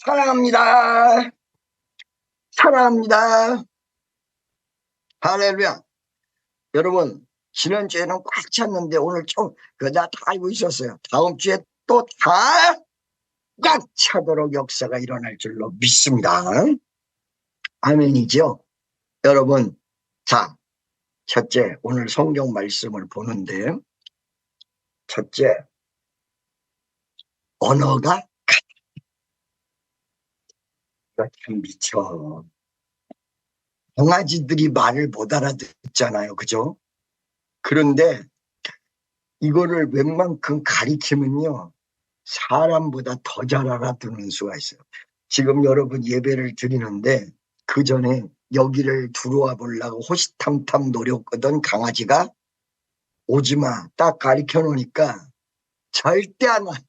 사랑합니다. 사랑합니다. 할렐루야. 여러분, 지난주에는 꽉 찼는데 오늘 좀 그다 다 알고 있었어요. 다음 주에 또 다 꽉 차도록 역사가 일어날 줄로 믿습니다. 아멘이죠. 여러분, 자, 첫째, 오늘 성경 말씀을 보는데, 첫째, 언어가 참 미쳐. 강아지들이 말을 못 알아듣잖아요. 그죠? 그런데 이거를 웬만큼 가리키면요, 사람보다 더 잘 알아듣는 수가 있어요. 지금 여러분 예배를 드리는데 그 전에 여기를 들어와 보려고 호시탐탐 노렸거든. 강아지가 오지마 딱 가리켜 놓으니까 절대 안 와요.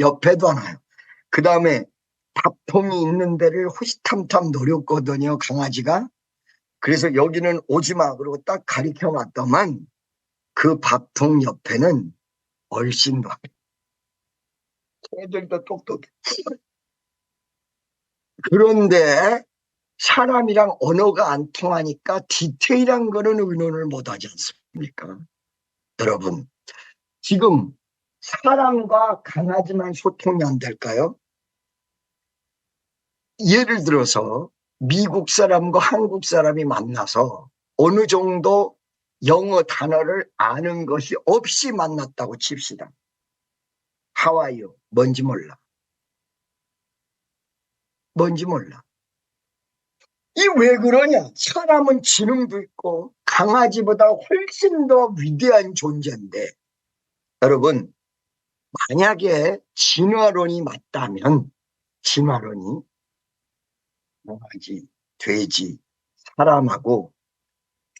옆에도 안 와요. 그 다음에 밥통이 있는 데를 호시탐탐 노렸거든요, 강아지가. 그래서 여기는 오지마 그러고 딱 가리켜 놨더만 그 밥통 옆에는 얼씬도 안 해요. 애들도 똑똑해. 그런데 사람이랑 언어가 안 통하니까 디테일한 거는 의논을 못하지 않습니까? 여러분, 지금 사람과 강아지만 소통이 안 될까요? 예를 들어서 미국 사람과 한국 사람이 만나서 어느 정도 영어 단어를 아는 것이 없이 만났다고 칩시다. How are you? 뭔지 몰라. 뭔지 몰라. 이 왜 그러냐? 사람은 지능도 있고 강아지보다 훨씬 더 위대한 존재인데, 여러분, 만약에 진화론이 맞다면, 진화론이 강아지, 돼지, 사람하고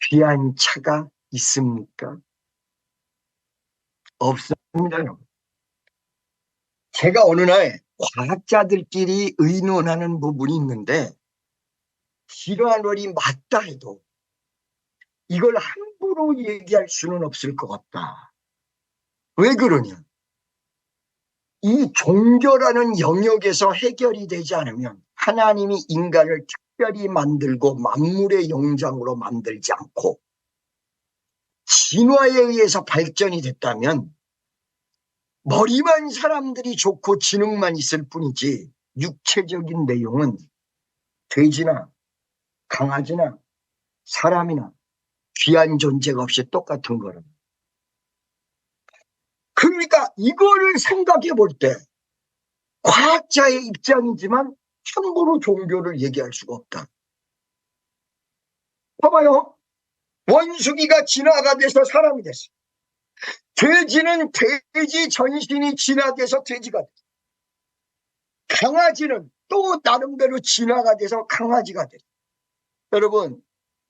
귀한 차가 있습니까? 없습니다, 여러분. 제가 어느 날 과학자들끼리 의논하는 부분이 있는데, 진화론이 맞다 해도 이걸 함부로 얘기할 수는 없을 것 같다. 왜 그러냐? 이 종교라는 영역에서 해결이 되지 않으면 하나님이 인간을 특별히 만들고 만물의 영장으로 만들지 않고 진화에 의해서 발전이 됐다면 머리만 사람들이 좋고 지능만 있을 뿐이지 육체적인 내용은 돼지나 강아지나 사람이나 귀한 존재가 없이 똑같은 거라. 그러니까 이거를 생각해 볼 때 과학자의 입장이지만 함부로 종교를 얘기할 수가 없다. 봐봐요. 원숭이가 진화가 돼서 사람이 됐어. 돼지는 돼지 전신이 진화돼서 돼지가 됐어. 강아지는 또 나름대로 진화가 돼서 강아지가 됐어. 여러분,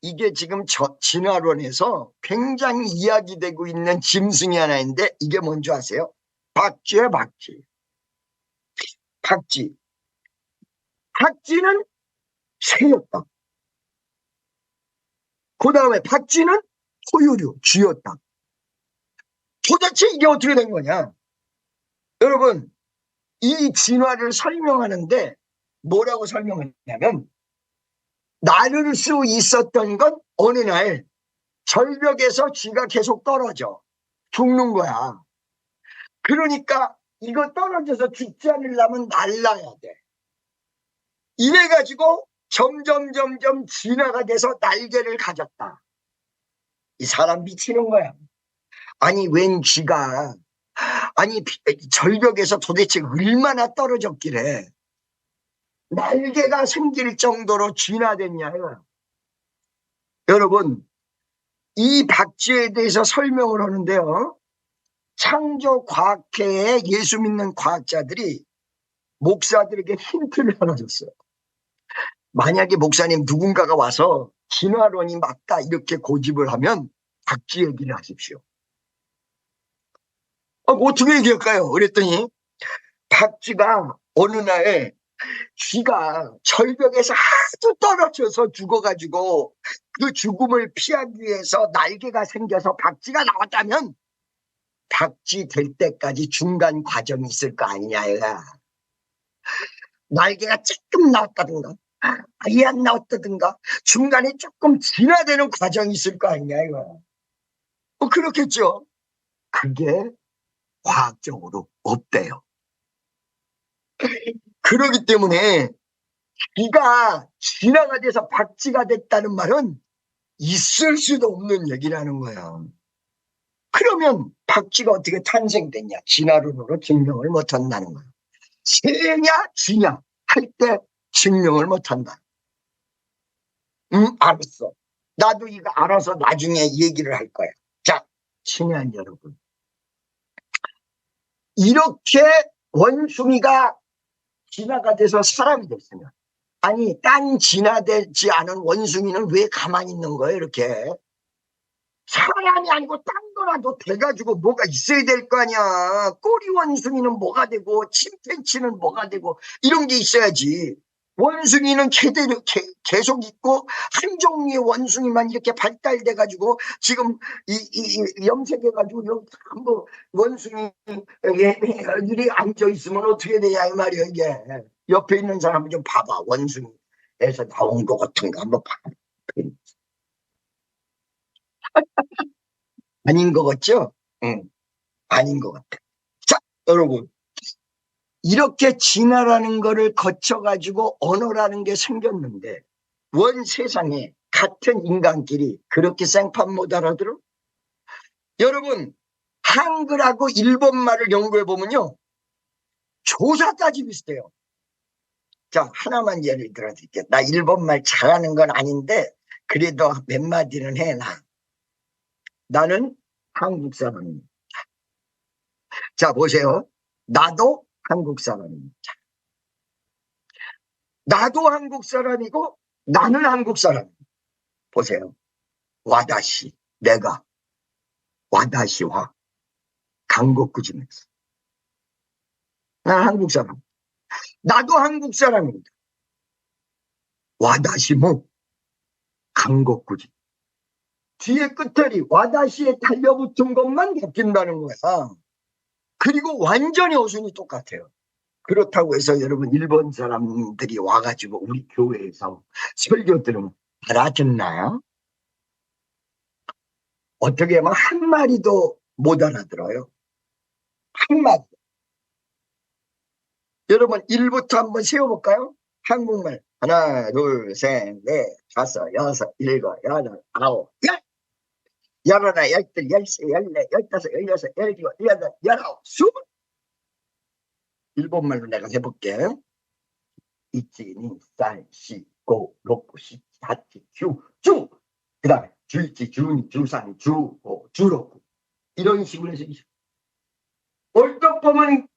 이게 지금 진화론에서 굉장히 이야기되고 있는 짐승이 하나 있는데 이게 뭔지 아세요? 박쥐예요, 박쥐. 박쥐. 박쥐는 새였다. 그 다음에 박쥐는 포유류, 쥐였다. 도대체 이게 어떻게 된 거냐? 여러분, 이 진화를 설명하는데 뭐라고 설명했냐면, 나를 수 있었던 건 어느 날 절벽에서 쥐가 계속 떨어져 죽는 거야. 그러니까 이거 떨어져서 죽지 않으려면 날라야 돼. 이래가지고 점점 진화가 돼서 날개를 가졌다. 이 사람 미치는 거야. 아니 웬 쥐가, 아니 절벽에서 도대체 얼마나 떨어졌길래 날개가 생길 정도로 진화됐냐요. 여러분, 이 박쥐에 대해서 설명을 하는데요, 창조과학회에 예수 믿는 과학자들이 목사들에게 힌트를 하나 줬어요. 만약에 목사님 누군가가 와서 진화론이 맞다 이렇게 고집을 하면 박쥐 얘기를 하십시오. 어떻게 얘기할까요? 그랬더니 박쥐가 어느 날 쥐가 절벽에서 아주 떨어져서 죽어가지고 그 죽음을 피하기 위해서 날개가 생겨서 박쥐가 나왔다면 박쥐 될 때까지 중간 과정이 있을 거 아니냐. 날개가 조금 나왔다든가, 아예 안 나왔다든가, 중간에 조금 진화되는 과정이 있을 거 아니냐, 이거. 그렇겠죠? 그게 과학적으로 없대요. 그러기 때문에 비가 진화가 돼서 박쥐가 됐다는 말은 있을 수도 없는 얘기라는 거야. 그러면 박쥐가 어떻게 탄생됐냐? 진화론으로 증명을 못한다는 거야. 새냐 쥐냐 할 때 증명을 못한다. 알았어. 나도 이거 알아서 나중에 얘기를 할 거야. 자, 친한 여러분, 이렇게 원숭이가 진화가 돼서 사람이 됐으면, 아니 딴 진화되지 않은 원숭이는 왜 가만히 있는 거예요? 이렇게 사람이 아니고 딴 거라도 돼가지고 뭐가 있어야 될 거 아니야. 꼬리 원숭이는 뭐가 되고 침팬치는 뭐가 되고 이런 게 있어야지. 원숭이는 계속 있고 한 종류의 원숭이만 이렇게 발달돼가지고 지금 염색해가지고 여기 전부 원숭이들이 앉아있으면 어떻게 되냐 이 말이야. 이게 옆에 있는 사람 좀 봐봐. 원숭이에서 나온 것 같은가 한번 봐봐. 아닌 것 같죠? 응, 아닌 것 같아. 자, 여러분, 이렇게 진화라는 거를 거쳐가지고 언어라는 게 생겼는데, 원 세상에 같은 인간끼리 그렇게 생판 못 알아들어? 여러분, 한글하고 일본말을 연구해보면요, 조사까지 비슷해요. 자, 하나만 예를 들어드릴게요. 나 일본말 잘하는 건 아닌데, 그래도 몇 마디는 해, 나. 나는 한국 사람입니다. 자, 보세요. 나도 한국 사람입니다. 나도 한국 사람이고 나는 한국 사람. 보세요. 와다시, 내가 와다시와 강곡구지면서 난 한국 사람. 나도 한국 사람입니다. 와다시모 강곡구지. 뒤에 끝털이 와다시에 달려붙은 것만 바뀐다는 거야. 그리고 완전히 어순이 똑같아요. 그렇다고 해서 여러분 일본 사람들이 와가지고 우리 교회에서 설교 들으면 알아듣나요? 어떻게 하면 한 마리도 못 알아들어요. 한 마리. 여러분 1부터 한번 세워볼까요? 한국말 하나 둘셋넷 다섯 여섯 일곱 여덟 아홉 열 열하나 열둘 열세 열네 열다섯 열여섯 열일곱 열여덟 열아홉 스물. 일본말로 내가 해볼게. 이치니 쌀시 고 로쿠 시 하치 큐주 그 다음에 주이치 주니 주산 주오 주로쿠 이런 식으로 해서 얼핏 보면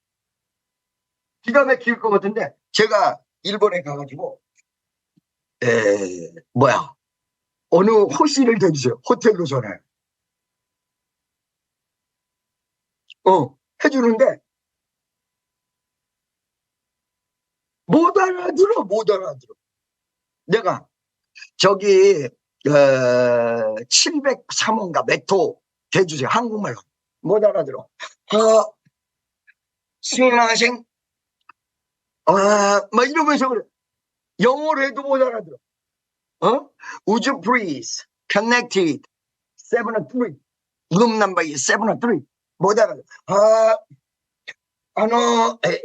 기가 막힐 것 같은데 제가 일본에 가가지고 어느 호시를 대주세요. 호텔로 전해. 해주는데 못 알아들어. 내가 저기 703호인가 메토 대주세요. 한국말로 못 알아들어. 스미마셍 막 이러면서 그래. 영어로 해도 못 알아들어. Would you please connected 703 room number is 703 못 알아들어. 네.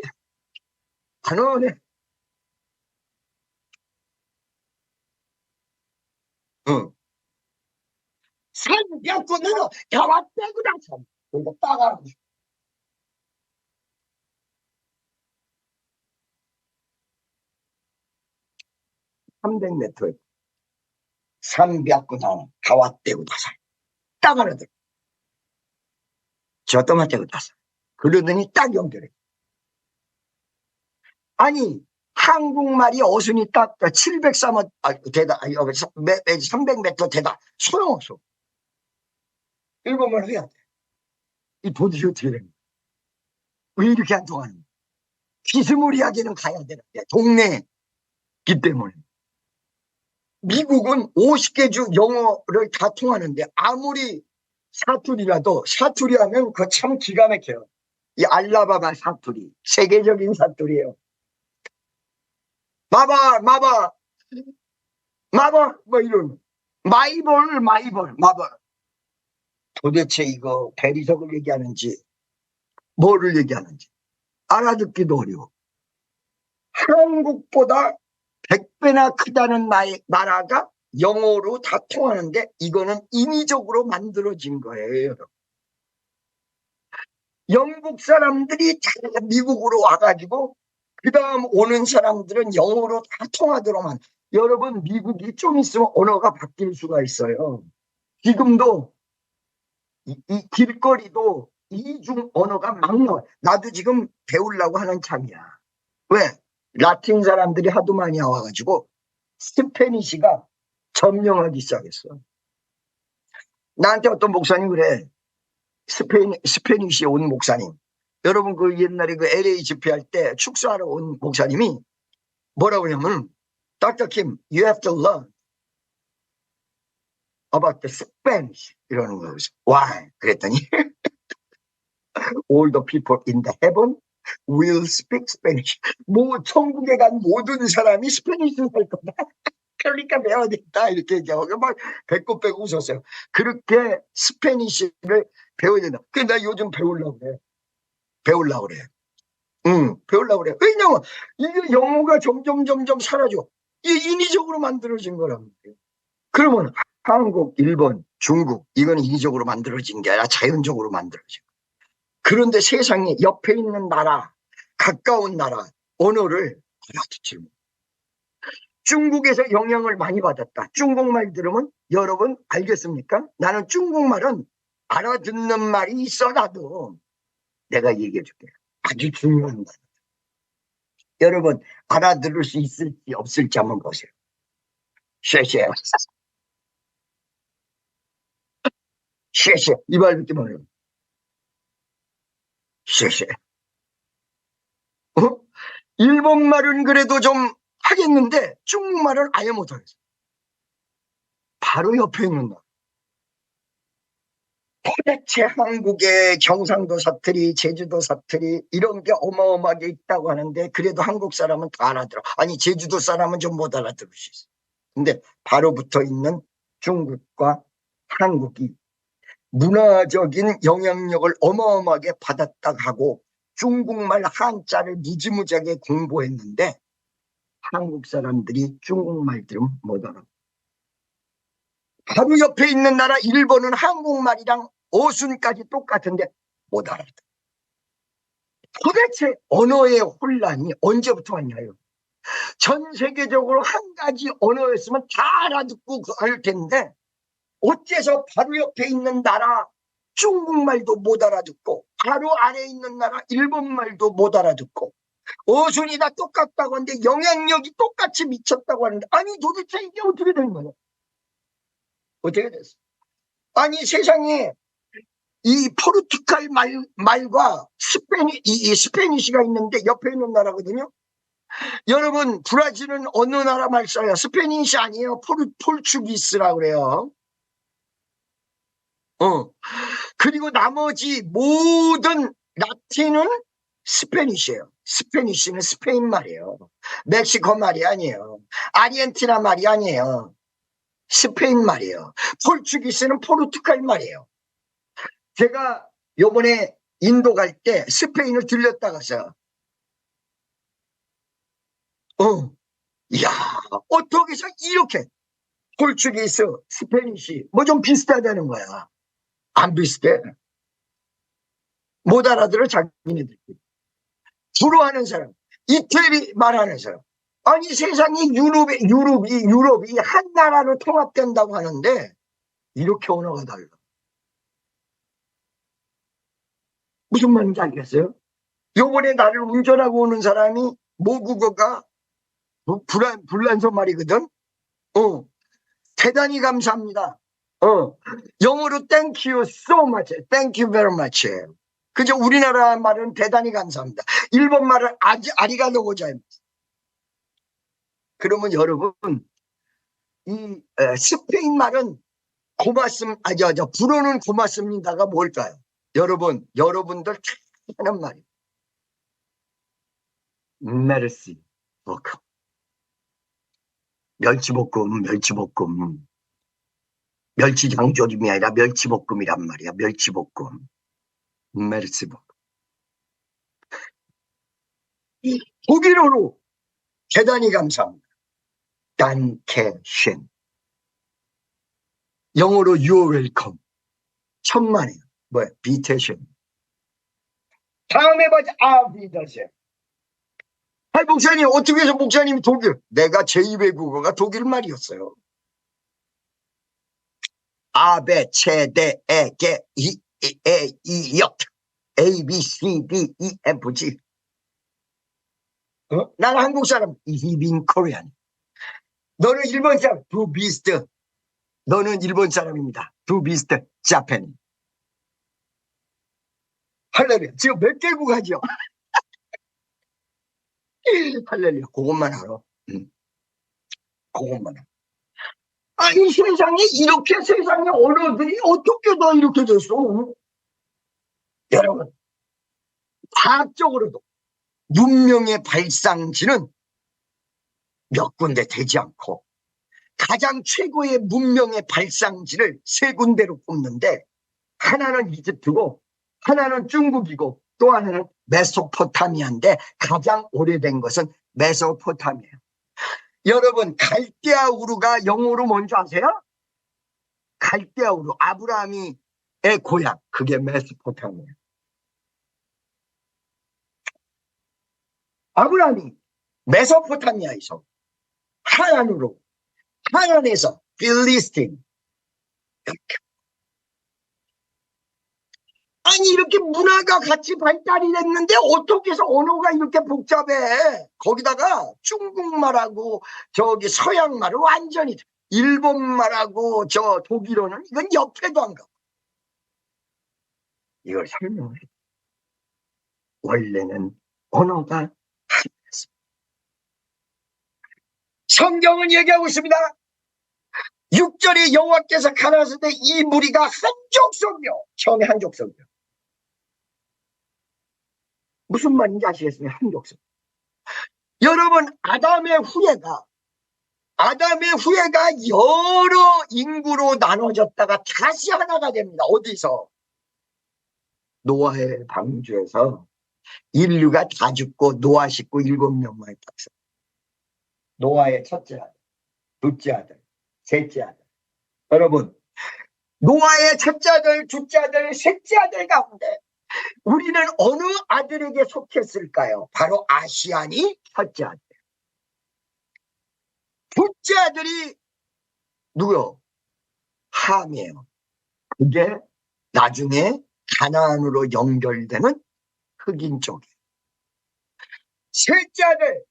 산벽고 너는 가왔대구나 참. 이거 따가 300m 300구나 가왔대구나 참. 따가라들. 저도 맞대고 땄어. 그러더니 딱 연결해. 아니 한국말이 어순이 딱 703원 되다 300m 되다 소용없어. 일본말 해야 돼. 이 도대체 어떻게 되는 거야? 왜 이렇게 안 통하는 거야? 비스무리하게는 가야 되는데 동네기 때문에. 미국은 50개 주 영어를 다 통하는데 아무리 사투리라도 사투리 하면 그거 참 기가 막혀요. 이 알라바마 사투리 세계적인 사투리예요. 마바, 마바, 마바, 뭐 이런. 마이볼, 마이볼, 마바. 도대체 이거 대리석을 얘기하는지, 뭐를 얘기하는지 알아듣기도 어려워. 한국보다 100배나 크다는 나라가 영어로 다 통하는데 이거는 인위적으로 만들어진 거예요, 여러분. 영국 사람들이 다 미국으로 와가지고 그 다음 오는 사람들은 영어로 다 통하도록만. 여러분, 미국이 좀 있으면 언어가 바뀔 수가 있어요. 지금도 이 길거리도 이중 언어가 막 나와요. 나도 지금 배우려고 하는 참이야. 왜? 라틴 사람들이 하도 많이 와가지고 스페니시가 점령하기 시작했어. 나한테 어떤 목사님 그래. 스페니시 온 목사님. 여러분 그 옛날에 그 LA 집회할 때 축사하러 온 목사님이 뭐라고 하냐면 Dr. Kim, you have to learn about the Spanish 이러는 거예요. Why? 그랬더니 all the people in the heaven will speak Spanish. 뭐 천국에 간 모든 사람이 스페니시를 할 거다. 그러니까 배워야 되겠다 이렇게 얘기하고 막 배꼽 빼고 웃었어요. 그렇게 스페니시를 배워야 된다. 근데 나 요즘 배우려고 그래. 배우려고 그래. 배우려고 그래. 왜냐면 이게 영어가 점점 사라져. 이게 인위적으로 만들어진 거란 말이에요. 그러면 한국, 일본, 중국 이건 인위적으로 만들어진 게 아니라 자연적으로 만들어진 거예요. 그런데 세상에 옆에 있는 나라, 가까운 나라 언어를 알아듣지 못해요. 중국에서 영향을 많이 받았다. 중국말 들으면 여러분 알겠습니까? 나는 중국말은 알아듣는 말이 있어라도 내가 얘기해 줄게요. 아주 중요한 말. 여러분 알아들을 수 있을지 없을지 한번 보세요. 쉐쉐. 쉐쉐. 이 말 듣기만 해요. 쉐쉐. 일본말은 그래도 좀 하겠는데 중국말은 아예 못하겠어요. 바로 옆에 있는 거. 도대체 한국의 경상도 사투리, 제주도 사투리 이런 게 어마어마하게 있다고 하는데 그래도 한국 사람은 다 알아들어. 아니 제주도 사람은 좀 못 알아들을 수 있어. 근데 바로 붙어 있는 중국과 한국이 문화적인 영향력을 어마어마하게 받았다고 하고 중국말 한자를 무지무지하게 공부했는데 한국 사람들이 중국말 들으면 못 알아. 바로 옆에 있는 나라 일본은 한국말이랑 어순까지 똑같은데 못 알아들어. 도대체 언어의 혼란이 언제부터 왔냐요. 전 세계적으로 한 가지 언어였으면 다 알아듣고 할 텐데 어째서 바로 옆에 있는 나라 중국말도 못 알아듣고 바로 아래에 있는 나라 일본말도 못 알아듣고 어순이 다 똑같다고 하는데 영향력이 똑같이 미쳤다고 하는데 아니 도대체 이게 어떻게 된 거냐. 어떻게 됐어? 아니 세상에 이 포르투갈 말과 이 스페니시가 있는데 옆에 있는 나라거든요. 여러분 브라질은 어느 나라 말 써요? 스페니시 아니에요. 포르투기스라고 그래요. 그리고 나머지 모든 라틴은 스페니시예요. 스페니시는 스페인 말이에요. 멕시코 말이 아니에요. 아르헨티나 말이 아니에요. 스페인 말이에요. 포르투기스는 포르투갈 말이에요. 제가 요번에 인도 갈 때 스페인을 들렸다 갔어요. 이야, 어떻게 해서 이렇게 포르투기스, 스페니시 뭐 좀 비슷하다는 거야. 안 비슷해. 못 알아들어 자기네들끼리. 주로 하는 사람, 이태리 말하는 사람. 아니 세상에 유럽이 한 나라로 통합된다고 하는데 이렇게 언어가 달라. 무슨 말인지 알겠어요? 요번에 나를 운전하고 오는 사람이 모국어가 불란서 말이거든. 대단히 감사합니다. 영어로 thank you so much, thank you very much. 그죠? 우리나라 말은 대단히 감사합니다. 일본 말은 아리가토 고자이마스. 그러면 여러분 이 스페인 말은 불어는 고맙습니다가 뭘까요? 여러분들 하는 말이에요. 메르시, welcome. 멸치볶음. 멸치장조림이 아니라 멸치볶음이란 말이야. 멸치볶음. 메르스볶음. 독일어로 대단히 감사합니다. 단케쉔. 영어로 you're welcome. 천만에요. 뭐야? 비테쉔. 다음에 보자. 아비더쉔. 아이, 목사님, 어떻게 해서 목사님이 독일? 내가 제2외국어가 독일 말이었어요. 아베, 체데, 에게, 역. A, B, C, D, E, F, G. 나는 한국 사람. 이빈 코리안. 너는 일본 사람. 두 비스트. 너는 일본 사람입니다. 두 비스트. 자팬. 할렐루야. 지금 몇 개국 하죠? 할렐루야. 그것만 알아. 그것만 알아. 아니, 세상에 이렇게 세상에 언어들이 어떻게 다 이렇게 됐어? 여러분, 과학적으로도 문명의 발상지는 몇 군데 되지 않고 가장 최고의 문명의 발상지를 세 군데로 꼽는데, 하나는 이집트고 하나는 중국이고 또 하나는 메소포타미아인데, 가장 오래된 것은 메소포타미아예요. 여러분, 갈대아 우르가 영어로 뭔지 아세요? 갈대아 우르, 아브라함의 고향, 그게 메소포타미아. 아브라함이 메소포타미아에서 하란으로, 하란에서 필리스틴. 아니, 이렇게 문화가 같이 발달이 됐는데 어떻게 해서 언어가 이렇게 복잡해? 거기다가 중국말하고 저기 서양말은 완전히, 일본말하고 저 독일어는 이건 옆에도 안 가. 이걸 설명해. 원래는 언어가 하나였습니다. 성경은 얘기하고 있습니다. 6절에 여호와께서 가라사대 때 이 무리가 한족속이요. 처음에 한족속이요. 무슨 말인지 아시겠어요? 한족속. 여러분, 아담의 후예가 여러 인구로 나눠졌다가 다시 하나가 됩니다. 어디서? 노아의 방주에서 인류가 다 죽고 노아 식구 7명만 탔어. 노아의 첫째 아들, 둘째 아들, 셋째 아들. 여러분, 노아의 첫째 아들, 둘째 아들, 셋째 아들 가운데 우리는 어느 아들에게 속했을까요? 바로 아시안이 첫째 아들. 둘째 아들이 누구요? 함이에요. 그게 나중에 가나안으로 연결되는 흑인 쪽에. 셋째 아들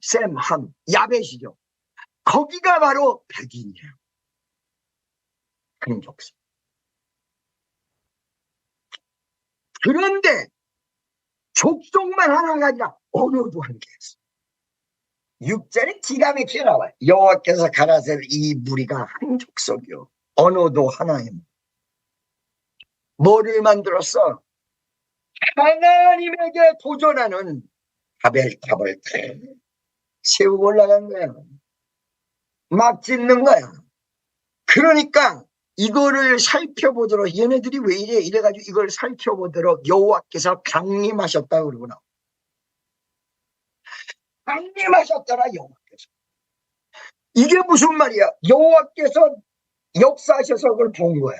셈, 함, 야벳이죠. 거기가 바로 백인이에요. 한족속. 그런데 족속만 하나가 아니라 언어도 한 개였어. 6절에 기가 막히게 나와요. 여호와께서 가라사대 이 무리가 한 족속이요. 언어도 하나예요. 뭐를 만들었어? 하나님에게 도전하는 바벨탑을 세우고 올라간 거야. 막 짓는 거야. 그러니까 이거를 살펴보도록, 얘네들이 왜 이래 이래가지고 이걸 살펴보도록 여호와께서 강림하셨다고 그러고 나와. 강림하셨더라 여호와께서. 이게 무슨 말이야? 여호와께서 역사하셔서 그걸 본 거야.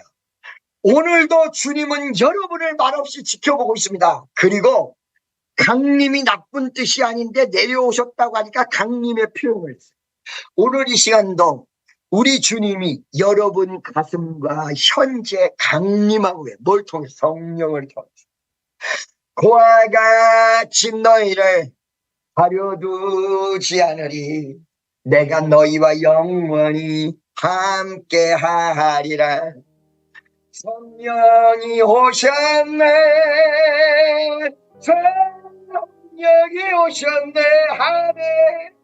오늘도 주님은 여러분을 말없이 지켜보고 있습니다. 그리고 강림이 나쁜 뜻이 아닌데 내려오셨다고 하니까 강림의 표현을 했어요. 오늘 이 시간도 우리 주님이 여러분 가슴과 현재 강림하고 있어요. 뭘 통해? 성령을 통해서. 그와 같이 너희를 가려두지 않으리. 내가 너희와 영원히 함께하리라. 성령이 오셨네. 성령이 오셨네. 하네.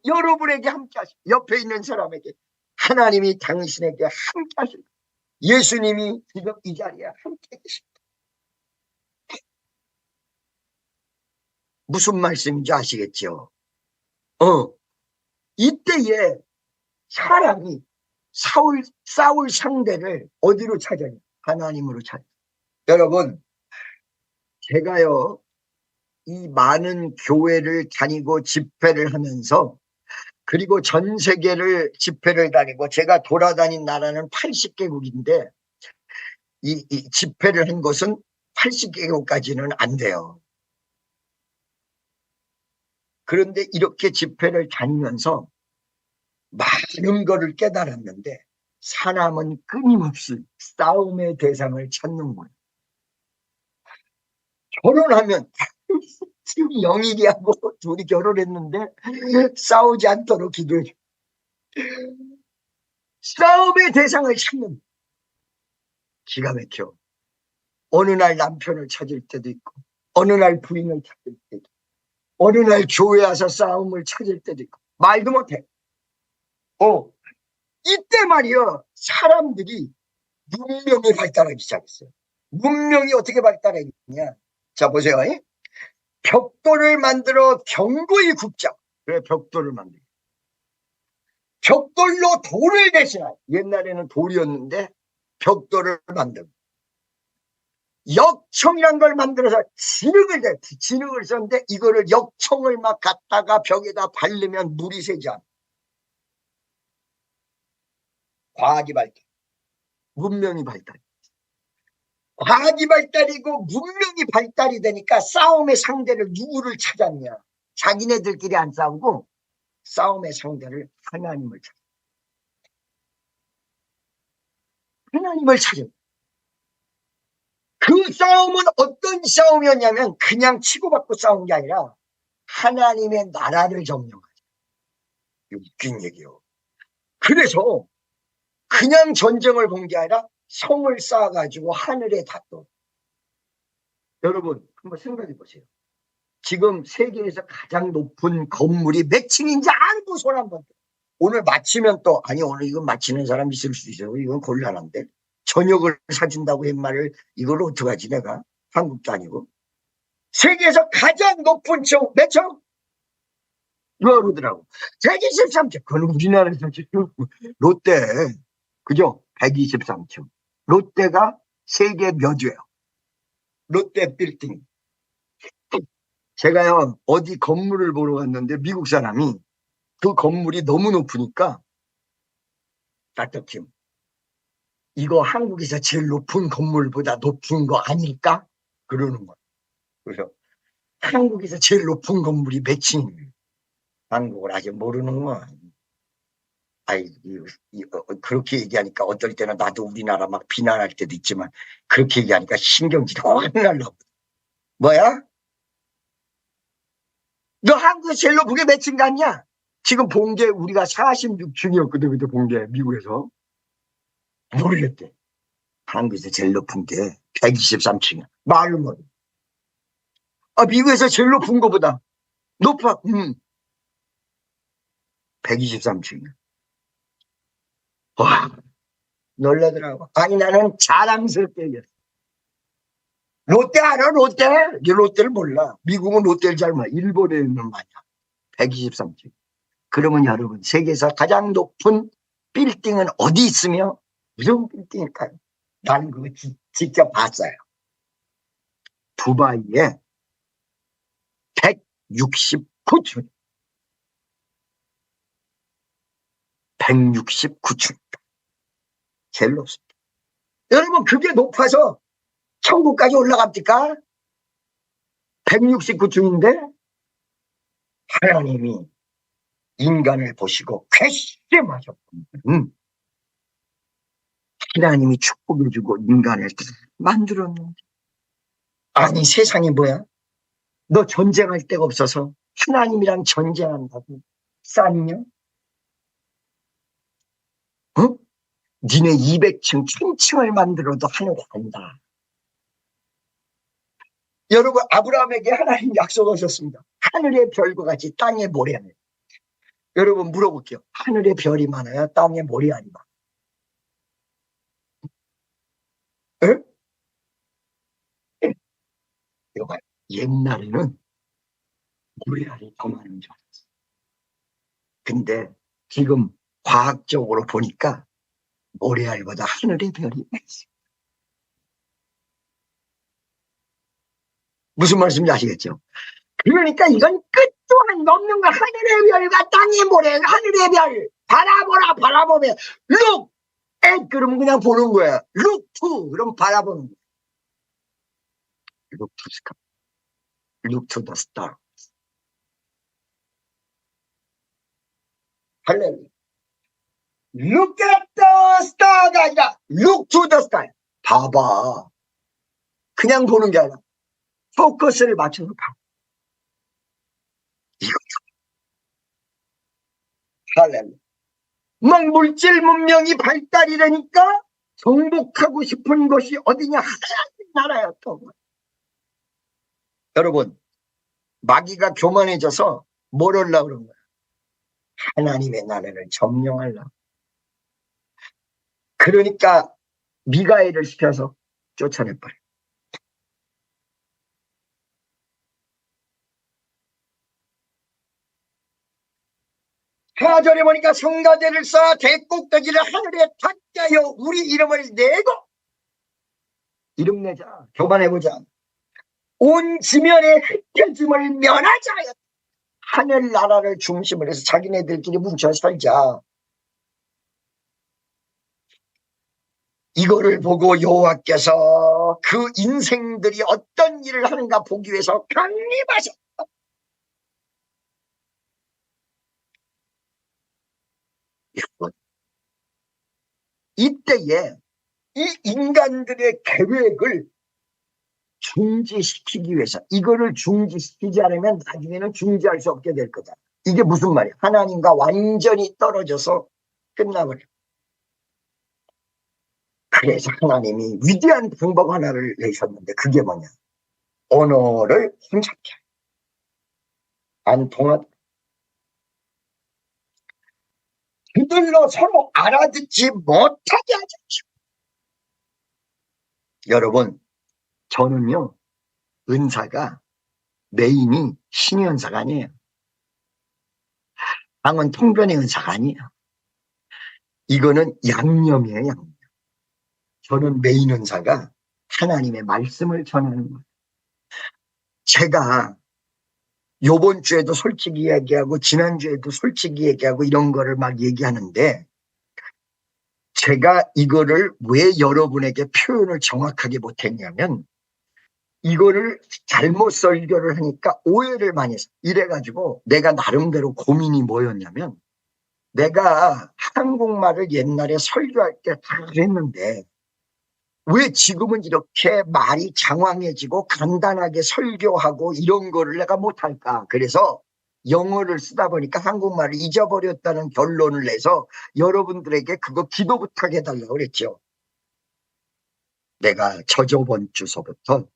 여러분에게 함께 하시고 옆에 있는 사람에게 하나님이 당신에게 함께 하시고 예수님이 지금 이 자리에 함께 계십니다. 무슨 말씀인지 아시겠죠? 이때에 사람이 싸울 상대를 어디로 찾아요? 하나님으로 찾아요. 여러분, 제가요, 이 많은 교회를 다니고 집회를 하면서, 그리고 전 세계를 집회를 다니고, 제가 돌아다닌 나라는 80개국인데, 이 집회를 한 곳은 80개국까지는 안 돼요. 그런데 이렇게 집회를 다니면서 많은 거를 깨달았는데, 사람은 끊임없이 싸움의 대상을 찾는 거예요. 결혼하면 지금 영일이하고 둘이 결혼했는데 싸우지 않도록 기도해 줘. 싸움의 대상을 찾는, 기가 막혀. 어느 날 남편을 찾을 때도 있고, 어느 날 부인을 찾을 때도 있고, 어느 날 교회 와서 싸움을 찾을 때도 있고, 말도 못해. 이때 말이요, 사람들이 문명이 발달하기 시작했어요. 문명이 어떻게 발달했냐? 자, 보세요. 벽돌을 만들어 견고히 굽자. 그래, 벽돌을 만들어. 벽돌로 돌을 대신하여, 옛날에는 돌이었는데 벽돌을 만들고, 역청이란 걸 만들어서 진흙을 썼는데, 이거를 역청을 막 갖다가 벽에다 바르면 물이 새지 않아. 과학이 발달, 문명이 발달. 과학이 발달이고 문명이 발달이 되니까 싸움의 상대를 누구를 찾았냐? 자기네들끼리 안 싸우고 싸움의 상대를 하나님을 찾아. 하나님을 찾아. 그 싸움은 어떤 싸움이었냐면 그냥 치고받고 싸운 게 아니라 하나님의 나라를 점령하자. 웃긴 얘기요. 그래서 그냥 전쟁을 본 게 아니라 성을 쌓아가지고 하늘에 닿도. 여러분 한번 생각해 보세요. 지금 세계에서 가장 높은 건물이 몇 층인지 알고 손 한번. 오늘 마치면 또, 아니 오늘 이건 마치는 사람 있을 수 있어요. 이건 곤란한데. 저녁을 사준다고 한 말을 이걸 어떡하지 내가. 한국도 아니고. 세계에서 가장 높은 층 몇 층? 누가 그러더라고. 123층. 그건 우리나라에서 지금 롯데, 그죠? 123층. 롯데가 세계 몇 위예요? 롯데 빌딩. 제가요 어디 건물을 보러 갔는데 미국 사람이 그 건물이 너무 높으니까 따뜻김, 이거 한국에서 제일 높은 건물보다 높은 거 아닐까? 그러는 거야. 그래서 한국에서 제일 높은 건물이 몇 층이에요? 한국을 아직 모르는 거야. 그렇게 얘기하니까 어떨 때는 나도 우리나라 막 비난할 때도 있지만 그렇게 얘기하니까 신경질이 확 날라고. 뭐야? 너 한국에서 제일 높은 게 몇 층 같냐? 지금 본 게 우리가 46층이었거든, 그때 본 게 미국에서. 모르겠대. 한국에서 제일 높은 게 123층이야. 말을 못해. 미국에서 제일 높은 거보다 높아. 123층이야. 와, 놀라더라고. 아니, 나는 자랑스럽게 얘기했어. 롯데 알아? 롯데? 롯데를 몰라. 미국은 롯데를 잘 몰라. 일본에는 많이 123층. 그러면 여러분, 세계에서 가장 높은 빌딩은 어디 있으며 무슨 빌딩일까요? 나는 그거 직접 봤어요. 두바이에 169층. 169층. 제일 높습니다. 여러분, 그게 높아서 천국까지 올라갑니까? 169층인데 하나님이 인간을 보시고 괘씸하셨군요. 하나님이 축복을 주고 인간을 만들었는데, 아니 세상이 뭐야? 너 전쟁할 데가 없어서 하나님이랑 전쟁한다고 쌌냐? 니네 200층, 1000층을 만들어도 하늘에 간다. 여러분, 아브라함에게 하나님 약속하셨습니다. 하늘의 별과 같이 땅의 모래 아니에요. 여러분 물어볼게요. 하늘의 별이 많아요? 땅의 모래알이 많아요? 이거 봐요. 옛날에는 모래알이 더 많은 줄 알았어요. 근데 지금 과학적으로 보니까 모래알보다 하늘의 별이 많습니다. 무슨 말씀인지 아시겠죠? 그러니까 이건 끝도 없는 거. 하늘의 별과 땅의 모래, 하늘의 별 바라보라. 바라보면 look at 그러면 그냥 보는 거야. look to 그럼 바라보는 거야. look to sky, look to the star. 할렐루야. look at the star가 아니라 look to the sky. 봐봐. 그냥 보는 게 아니라 포커스를 맞춰서 봐. 이거 할렐루야. 막 물질 문명이 발달이 되니까 정복하고 싶은 것이 어디냐? 하나님 나라였던 거예요. 여러분, 마귀가 교만해져서 뭘 하려고 그런 거야? 하나님의 나라를 점령하려고. 그러니까 미가엘을 시켜서 쫓아내버려. 하절에 보니까 성가대를 쌓아 대꼭대기를 하늘에 닿게하여 우리 이름을 내고, 이름 내자, 교만해보자. 온 지면에 흩겨짐을 면하자. 하늘나라를 중심으로 해서 자기네들끼리 뭉쳐 살자. 이거를 보고 여호와께서 그 인생들이 어떤 일을 하는가 보기 위해서 강림하셨다. 이때에 이 인간들의 계획을 중지시키기 위해서, 이거를 중지시키지 않으면 나중에는 중지할 수 없게 될 거다. 이게 무슨 말이야? 하나님과 완전히 떨어져서 끝나버려. 그래서 하나님이 위대한 방법 하나를 내셨는데 그게 뭐냐? 언어를 혼잡케 안 통하다. 그들로 서로 알아듣지 못하게 하십시오. 여러분, 저는요, 은사가 메인이 신의 은사가 아니에요. 방언 통변의 은사가 아니에요. 이거는 양념이에요, 양념. 저는 메인 은사가 하나님의 말씀을 전하는 거예요. 제가 요번 주에도 솔직히 얘기하고 지난주에도 솔직히 얘기하고 이런 거를 막 얘기하는데, 제가 이거를 왜 여러분에게 표현을 정확하게 못했냐면, 이거를 잘못 설교를 하니까 오해를 많이 했어요. 이래가지고 내가 나름대로 고민이 뭐였냐면, 내가 한국말을 옛날에 설교할 때 잘했는데 왜 지금은 이렇게 말이 장황해지고 간단하게 설교하고 이런 거를 내가 못할까. 그래서 영어를 쓰다 보니까 한국말을 잊어버렸다는 결론을 내서 여러분들에게 그거 기도 부탁해달라고 그랬죠. 내가 저저번 주서부터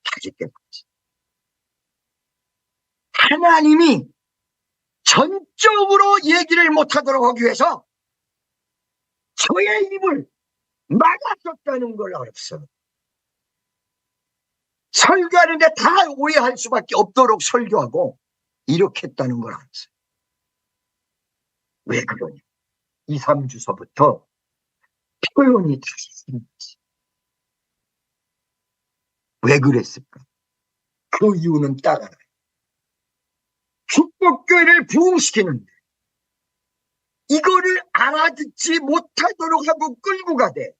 다시 깨닫지. 하나님이 전적으로 얘기를 못하도록 하기 위해서 저의 입을 막아줬다는 걸 알았어. 설교하는데 다 오해할 수밖에 없도록 설교하고 이렇게 했다는 걸 알았어요. 왜 그러냐? 2, 3주서부터 표현이 다시 생겼지. 왜 그랬을까? 그 이유는 딱 알아요. 축복교회를 부흥시키는데 이거를 알아듣지 못하도록 하고 끌고 가되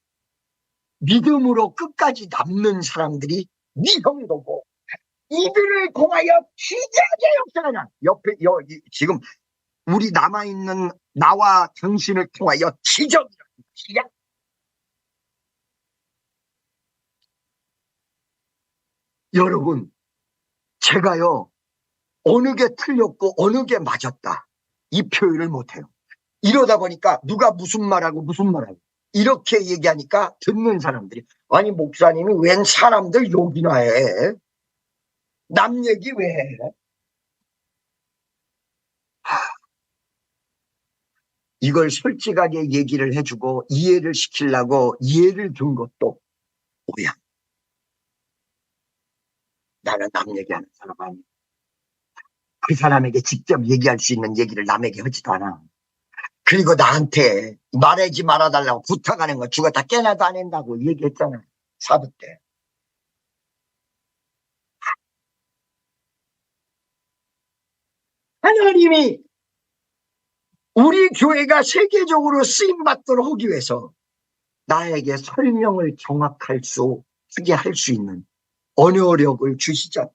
믿음으로 끝까지 남는 사람들이 네 형도고 이들을 통하여 기적의 역사가 나. 옆에 지금 우리 남아있는 나와 당신을 통하여 기적이라는 기적. 여러분, 제가요 어느 게 틀렸고 어느 게 맞았다 이 표현을 못해요. 이러다 보니까 누가 무슨 말하고 무슨 말하고 이렇게 얘기하니까 듣는 사람들이, 아니 목사님이 웬 사람들 욕이나 해? 남 얘기 왜 해? 이걸 솔직하게 얘기를 해주고 이해를 시키려고 이해를 준 것도 오야. 나는 남 얘기하는 사람 아니야. 그 사람에게 직접 얘기할 수 있는 얘기를 남에게 하지도 않아. 그리고 나한테 말하지 말아달라고 부탁하는 거 죽었다 깨나도 안 한다고 얘기했잖아. 사도 때. 하나님이 우리 교회가 세계적으로 쓰임받도록 하기 위해서 나에게 설명을 정확하게 할 수 있는 언어력을 주시자.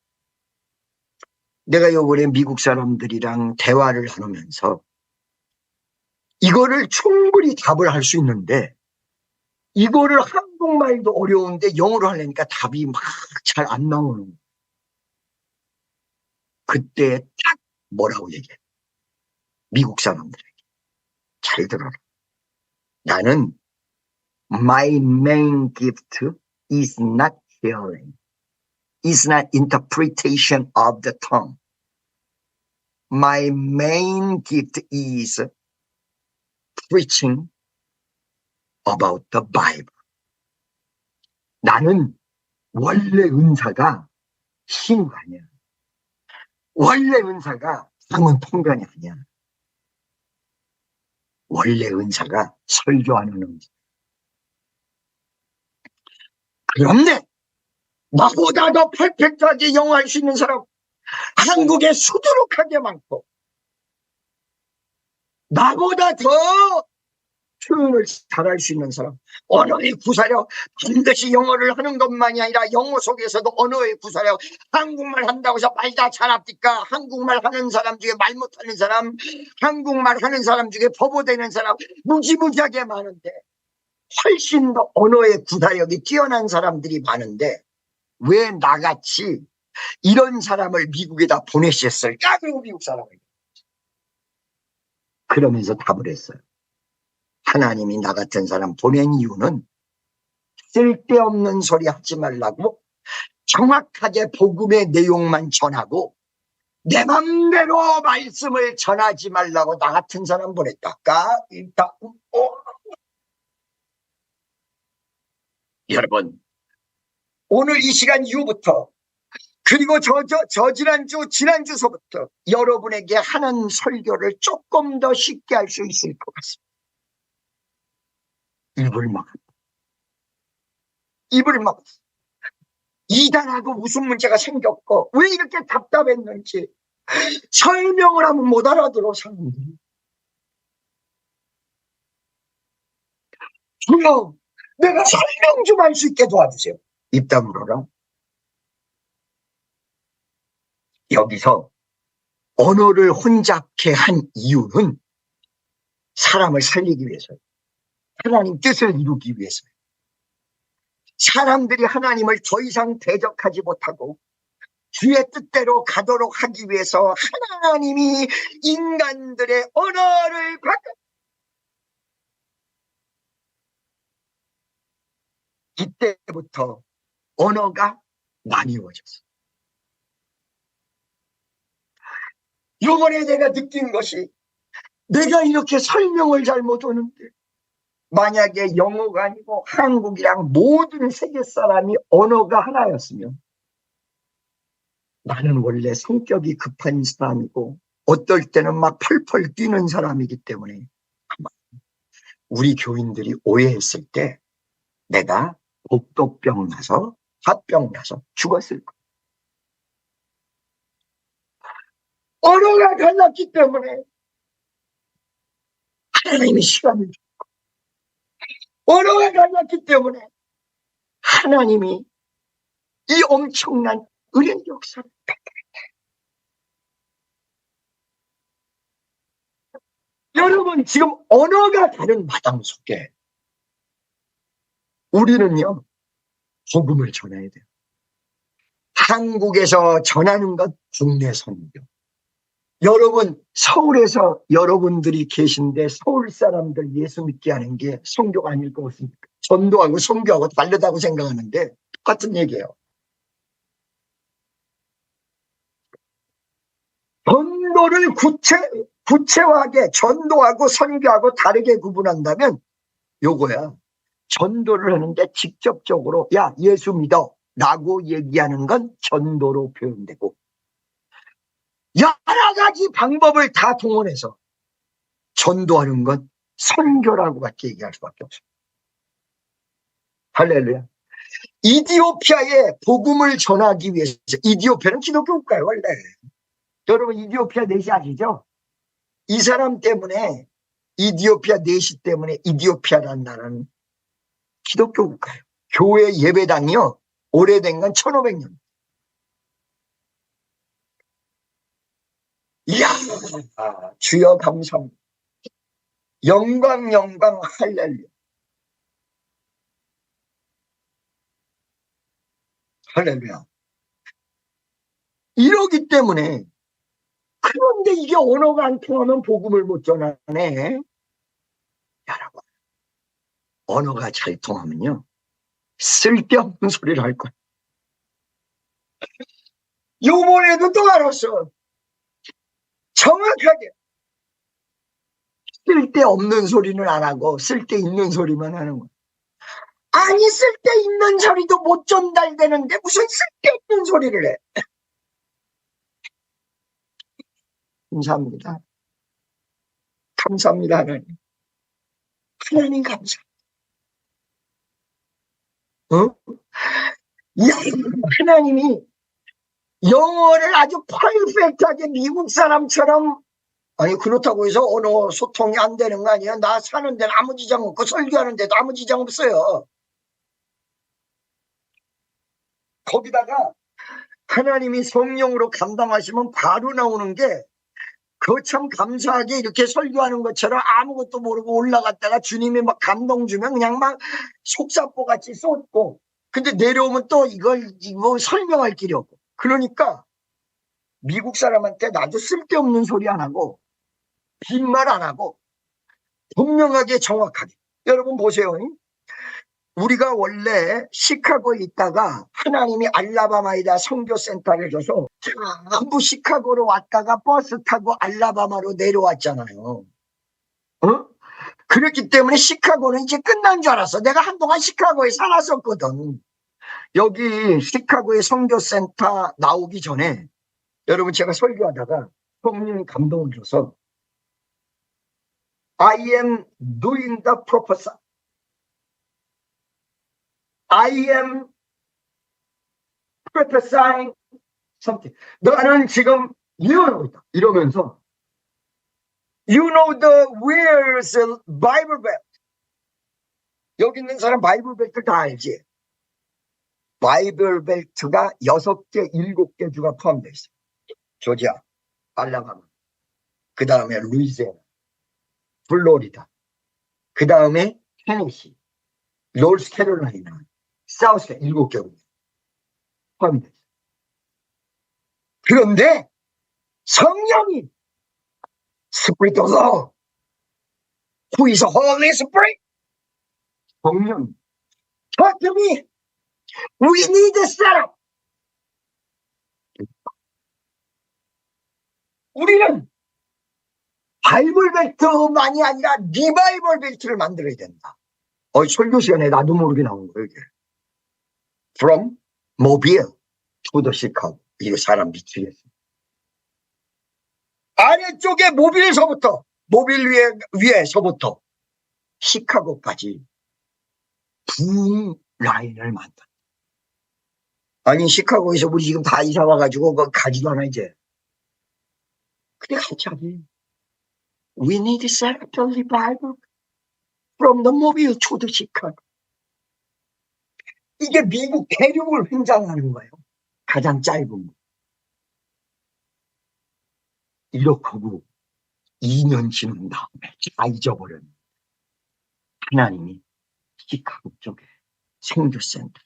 내가 요번에 미국 사람들이랑 대화를 나누면서 이거를 충분히 답을 할 수 있는데 이거를 한국말도 어려운데 영어로 하려니까 답이 막 잘 안 나오는 거예요. 그때 딱 뭐라고 얘기해. 미국 사람들에게. 잘 들어라. 나는 my main gift is not hearing. Is not interpretation of the tongue. My main gift is preaching about the Bible. 나는 원래 은사가 신이 아니야. 원래 은사가 상은 통변이 아니야. 원래 은사가 설교하는 은사. 그런데 나보다 더 퍼펙트하게 영어할 수 있는 사람 한국에 수두룩하게 많고 나보다 더 표현을 잘할 수 있는 사람 언어의 구사력 반드시 영어를 하는 것만이 아니라 영어 속에서도 언어의 구사력 한국말 한다고 해서 말 다 잘합니까? 한국말 하는 사람 중에 말 못하는 사람 한국말 하는 사람 중에 버벅대는 사람 무지무지하게 많은데 훨씬 더 언어의 구사력이 뛰어난 사람들이 많은데 왜 나같이 이런 사람을 미국에다 보내셨을까? 그리고 미국 사람을 그러면서 답을 했어요. 하나님이 나 같은 사람 보낸 이유는 쓸데없는 소리 하지 말라고 정확하게 복음의 내용만 전하고 내 맘대로 말씀을 전하지 말라고 나 같은 사람 보냈다. 여러분 오늘 이 시간 이후부터 그리고 지난주서부터 여러분에게 하는 설교를 조금 더 쉽게 할 수 있을 것 같습니다. 입을 막았다. 입을 막았어. 이단하고 무슨 문제가 생겼고 왜 이렇게 답답했는지 설명을 하면 못 알아들어 사람들이. 주여 내가 설명 좀 할 수 있게 도와주세요. 입 다물어라. 여기서 언어를 혼잡케 한 이유는 사람을 살리기 위해서요. 하나님 뜻을 이루기 위해서요. 사람들이 하나님을 더 이상 대적하지 못하고 주의 뜻대로 가도록 하기 위해서 하나님이 인간들의 언어를 바꿔. 이때부터 언어가 나뉘어졌어. 이번에 내가 느낀 것이 내가 이렇게 설명을 잘 못하는데 만약에 영어가 아니고 한국이랑 모든 세계 사람이 언어가 하나였으면 나는 원래 성격이 급한 사람이고 어떨 때는 막 펄펄 뛰는 사람이기 때문에 우리 교인들이 오해했을 때 내가 복도병 나서 화병 나서 죽었을 거야. 언어가 달랐기 때문에 하나님이 시간을 줬고 언어가 달랐기 때문에 하나님이 이 엄청난 은혜 역사를 여러분 지금 언어가 다른 마당 속에 우리는요 복음을 전해야 돼요. 한국에서 전하는 것 국내 선교. 여러분 서울에서 여러분들이 계신데 서울 사람들 예수 믿게 하는 게 선교가 아닐 것 같습니까? 전도하고 선교하고 다르다고 생각하는데 똑같은 얘기예요. 전도를 구체화하게 전도하고 선교하고 다르게 구분한다면 요거야. 전도를 하는데 직접적으로 야 예수 믿어 라고 얘기하는 건 전도로 표현되고 야 나 가지 방법을 다 동원해서 전도하는 건 선교라고 밖에 얘기할 수밖에 없어요. 할렐루야. 이디오피아에 복음을 전하기 위해서, 이디오피아는 기독교 국가예요 원래. 여러분 이디오피아 내시 아시죠? 이 사람 때문에, 이디오피아 내시 때문에 이디오피아라는 나라는 기독교 국가예요. 교회 예배당이요 오래된 건 1500년. 이야, 주여 감사합니다. 영광 영광 할렐루야. 할렐루야. 이러기 때문에, 그런데 이게 언어가 안 통하면 복음을 못 전하네. 여러분, 언어가 잘 통하면요 쓸데없는 소리를 할 거야. 요번에도 또 알았어. 정확하게 쓸데없는 소리는 안 하고 쓸데있는 소리만 하는 거야. 아니 쓸데있는 소리도 못 전달되는데 무슨 쓸데없는 소리를 해. 감사합니다. 감사합니다 하나님. 하나님 감사. 하나님이 영어를 아주 퍼펙트하게 미국 사람처럼, 아니 그렇다고 해서 언어 소통이 안 되는 거 아니야. 나 사는 데는 아무 지장 없고 설교하는 데도 아무 지장 없어요. 거기다가 하나님이 성령으로 감당하시면 바로 나오는 게, 참 감사하게 이렇게 설교하는 것처럼 아무것도 모르고 올라갔다가 주님이 막 감동 주면 그냥 막 속사포같이 쏟고, 근데 내려오면 또 이거 설명할 길이 없고. 그러니까 미국 사람한테 나도 쓸데없는 소리 안 하고 빈말 안 하고 분명하게 정확하게. 여러분 보세요. 우리가 원래 시카고에 있다가 하나님이 알라바마에다 선교센터를 줘서 전부 시카고로 왔다가 버스 타고 알라바마로 내려왔잖아요. 그렇기 때문에 시카고는 이제 끝난 줄 알았어. 내가 한동안 시카고에 살았었거든. 여기 시카고의 선교센터 나오기 전에 여러분 제가 설교하다가 성령이 감동을 줘서 I am doing the prophecy. I am prophesying something. 나는 지금 예언하고 있다. 이러면서 You know the where's the Bible Belt? 여기 있는 사람 바이블 벨트 다 알지? 바이블 벨트가 6개, 7개 주가 포함되어 있어요. 조지아, 알라바마, 그 다음에 루이지애나, 플로리다, 그 다음에 테네시, 노스캐롤라이나, 사우스캐 7개 포함되어 있어요. 그런데 성령이 Spirit of the Lord, who is a Holy Spirit, 성령, talk to me. We need a setup. 우리는 바이블 벨트만이 아니라 리바이벌 벨트를 만들어야 된다. 설교 시간에 나도 모르게 나온 거예요, 이게. From Mobile to the Chicago. 이거 사람 미치겠어. 아래쪽에 모빌에서부터, 모빌 위에서부터 시카고까지 분 라인을 만든다. 아니 시카고에서 우리 지금 다 이사 와가지고 가지도 않아 이제. 근데 같이 하지. We need to set up the revival from the Mobile to the Chicago. 이게 미국 대륙을 횡장하는 거예요. 가장 짧은 거. 이렇게 하고 2년 지난 다음에 다 잊어버렸네. 하나님이 시카고 쪽에 선교센터.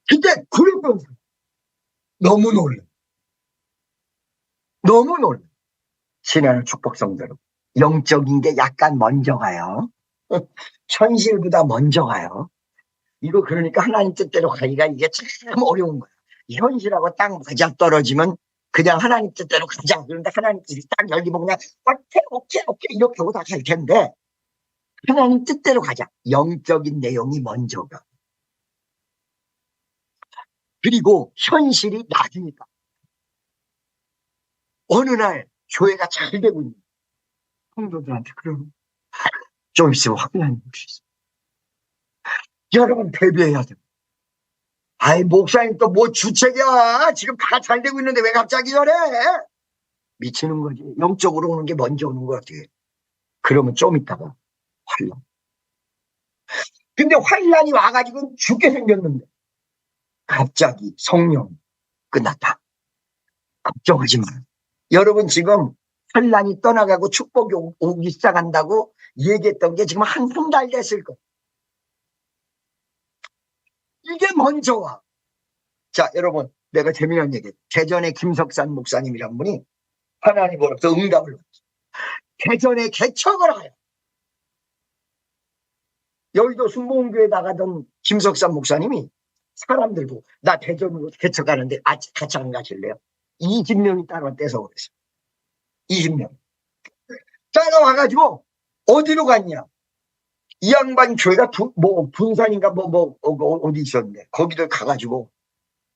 근데 그랬던 사람 너무 놀래. 너무 놀래. 신하는 축복성대로 영적인 게 약간 먼저 가요. 현실보다 먼저 가요. 이거 그러니까 하나님 뜻대로 가기가 이게 참 어려운 거야. 현실하고 딱 맞아 떨어지면 그냥 하나님 뜻대로 가자. 그런데 하나님 뜻이 딱 열리면 그냥 오케이 이렇게 하고 다 갈 텐데 하나님 뜻대로 가자. 영적인 내용이 먼저 가. 그리고 현실이 나중이다. 어느 날 교회가 잘 되고 있는 성도들한테 그러면 좀 있으면 확인하는 것이 있어요. 여러분 대비해야 돼요. 아이 목사님 또 뭐 주책이야. 지금 다 잘 되고 있는데 왜 갑자기 저래? 미치는 거지. 영적으로 오는 게 먼저 오는 거 같아. 그러면 좀 있다가 환란. 근데 환란이 와가지고 죽게 생겼는데 갑자기 성령 끝났다. 걱정하지 마. 여러분 지금 환란이 떠나가고 축복이 오기 시작한다고 얘기했던 게 지금 한 달 됐을 거예요. 이게 먼저 와. 자, 여러분, 내가 재미난 얘기. 대전의 김석산 목사님이란 분이 하나님으로부터 응답을 받았어요. 대전에 개척을 하여. 여의도 순복음교회 나가던 김석산 목사님이 사람들 보고 나 대전으로 개척하는데 같이 안 가실래요? 20명이 따라 떼서 그랬어요. 20명. 따라와가지고 어디로 갔냐? 이 양반 교회가 분산인가 어디 있었는데 거기를 가가지고